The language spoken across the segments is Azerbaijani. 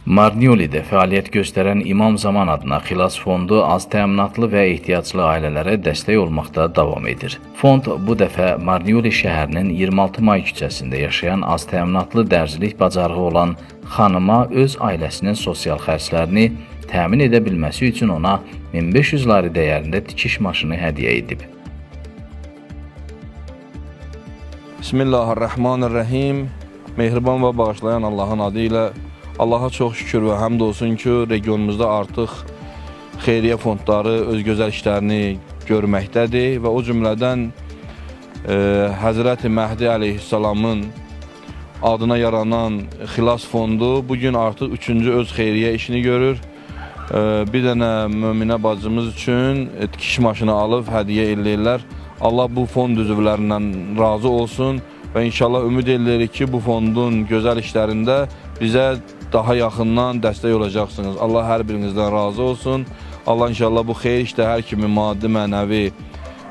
Marnioli'də fəaliyyət göstərən İmam Zaman adına xilas fondu az təminatlı və ehtiyaclı ailələrə dəstək olmaqda davam edir. Fond bu dəfə Marnioli şəhərinin 26 may küçəsində yaşayan az təminatlı dərzilik bacarığı olan xanıma öz ailəsinin sosial xərclərini təmin edə bilməsi üçün ona 1500 lari dəyərində tikiş maşını hədiyyə edib. Bismillahirrahmanirrahim. Mehriban və bağışlayan Allahın adı ilə Allaha çox şükür və həmd olsun ki, regionumuzda artıq xeyriyyə fondları öz gözəl işlərini görməkdədir və o cümlədən Həzrəti Məhdi əleyhissalamın adına yaranan xilas fondu bugün artıq 3-cü öz xeyriyyə işini görür. Bir dənə möminə bacımız üçün tikiş maşını alıb hədiyyə eləyirlər. Allah bu fond üzvlərindən razı olsun və inşallah ümid edirik ki, bu fondun gözəl işlərində bizə daha yaxından dəstək olacaqsınız. Allah hər birinizdən razı olsun. Allah inşallah bu xeyir işdə hər kimi maddi, mənəvi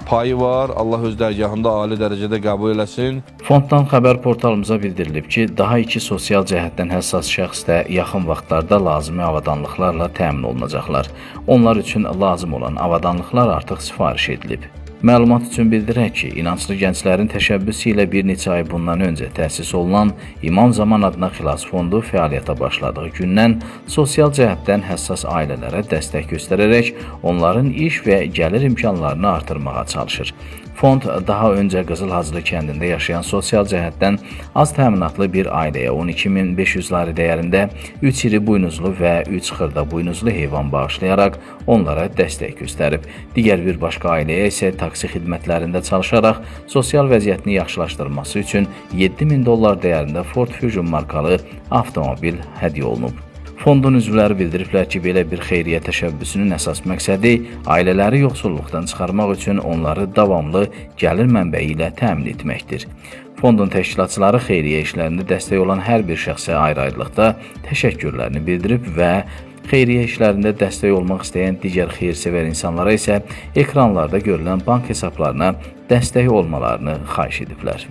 payı var. Allah öz dərgahında ali dərəcədə qəbul eləsin. Fonddan xəbər portalımıza bildirilib ki, daha 2 sosial cəhətdən həssas şəxs də yaxın vaxtlarda lazımi avadanlıqlarla təmin olunacaqlar. Onlar üçün lazım olan avadanlıqlar artıq sifariş edilib. Məlumat üçün bildirək ki, inanclı gənclərin təşəbbüsü ilə bir neçə ay bundan öncə təsis olunan İmam Zaman adına xilas fondu fəaliyyətə başladığı gündən sosial cəhətdən həssas ailələrə dəstək göstərərək onların iş və gəlir imkanlarını artırmağa çalışır. Fond daha öncə Qızılhaclı kəndində yaşayan sosial cəhətdən az təminatlı bir ailəyə 12.500 lari dəyərində 3 iri buynuzlu və 3 xırda buynuzlu heyvan bağışlayaraq onlara dəstək göstərib. Digər bir başqa ailəyə isə taksi xidmətlərində çalışaraq sosial vəziyyətini yaxşılaşdırması üçün $7.000 dəyərində Ford Fusion markalı avtomobil hədiyyə olunub. Fondun üzvləri bildiriblər ki, belə bir xeyriyyə təşəbbüsünün əsas məqsədi ailələri yoxsulluqdan çıxarmaq üçün onları davamlı gəlir mənbəyi ilə təmin etməkdir. Fondun təşkilatçıları xeyriyyə işlərində dəstək olan hər bir şəxsə ayrı-ayrılıqda təşəkkürlərini bildirib və xeyriyyə işlərində dəstək olmaq istəyən digər xeyrsevər insanlara isə ekranlarda görülən bank hesablarına dəstək olmalarını xahiş ediblər.